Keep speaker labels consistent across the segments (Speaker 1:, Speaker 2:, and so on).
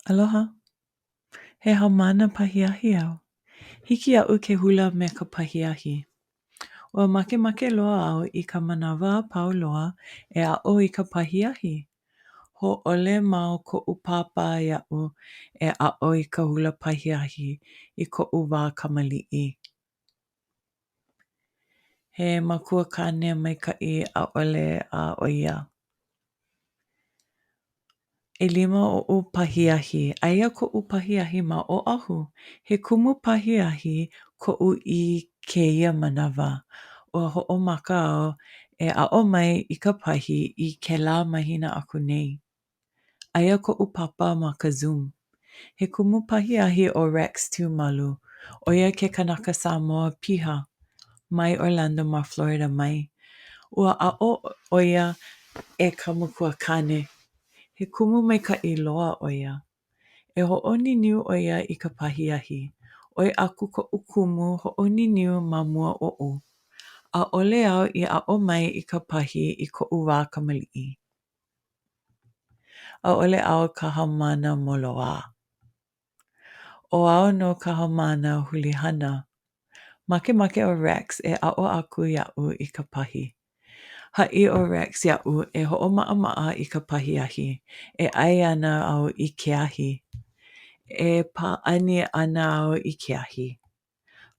Speaker 1: Aloha, he haumana pahiahi au. Hiki aʻu ke hula me ka pahiahi. Ua makemake loa au I ka manawa apau loa e aʻo I ka pahiahi. Hōʻole mau koʻu papa iaʻu e aʻo I ka hula pahiahi I koʻu wā kamaliʻi. He makuakane maikaʻi ʻaʻole a ʻo ia. ʻElima oʻu pahiahi. Aia koʻu pahiahi ma Oʻahu. He kumu pahiahi koʻu I kēia manawa. Ua hoʻomaka au e aʻo mai I ka pahi I kēlā mahina aku nei. Aia koʻu papa ma ka Zoom. He kumu pahiahi ʻo Rex Tūmalu. ʻO ia ke kanaka Samoa piha mai Orlando ma Florida mai. Ua aʻo ʻo ia e ka makuakane. He kumu maikaʻi loa ʻo ia. E hoʻoniniu ʻo ia I ka pahiahi. ʻOi aku koʻu kumu hoʻoniniu ma mua oʻu. ʻAʻole au I aʻo mai I ka pahi I koʻu wā kamaliʻi. ʻAʻole au ka haumana moloā. ʻOau no ka haumana hulihana. Makemake ʻo Rex e aʻo aku iaʻu I ka pahi. Haʻi ʻo Rex iaʻu e hoʻomaʻamaʻa I ka pahiahi. E ʻai ana au I ke ahi. E pāʻani ana au I ke ahi.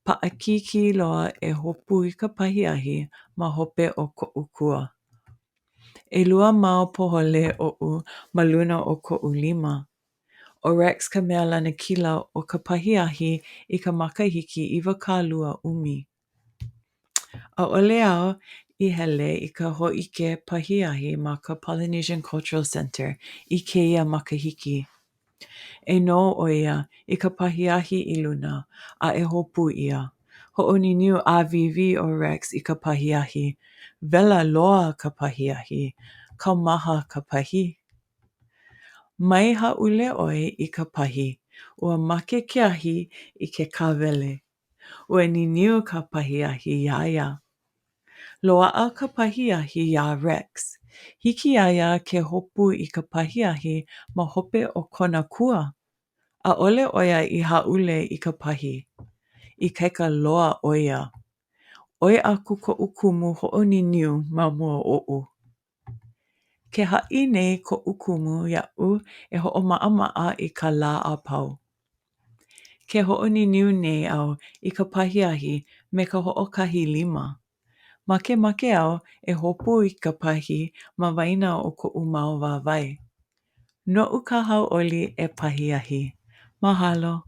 Speaker 1: Paʻakīkī loa e hopu I ka pahiahi ma hope o koʻu kua. ʻElua mau pohole oʻu ma luna o koʻu lima. ʻO Rex ka mea lanakila o ka pahiahi I ka makahiki 2 ʻumi. ʻAʻole au I hele I ka hōʻike pahiahi ma ka Polynesian Cultural Center I kēia makahiki. E no ʻo ia I ka pahiahi I luna a e hopu ʻia. Hoʻoniniu āwiwi ʻo Rex I ka pahiahi. Wela loa ka pahiahi. Kaumaha ka pahi. Mai haʻule ʻoe I ka pahi. Ua make ke ahi I ke kāwele. Ua niniu ka pahiahi iā ia. Loaʻa ka pahiahi iā Rex. Hiki iā ia ke hopu I ka pahiahi ma hope o kona kua. ʻAʻole ʻo ia I haʻule I ka pahi. Ikaika loa ʻo ia. ʻOi aku koʻu kumu hoʻoniniu ma mua oʻu. Ke haʻi nei koʻu kumu iaʻu e hoʻomaʻamaʻa I ka lā apau. Ke hoʻoniniu nei au I ka pahiahi me ka hoʻokahi lima. Makemake au e hopu I ka pahi ma waena o koʻu mau wāwae. Noʻu ka hauʻoli e pahiahi. Mahalo.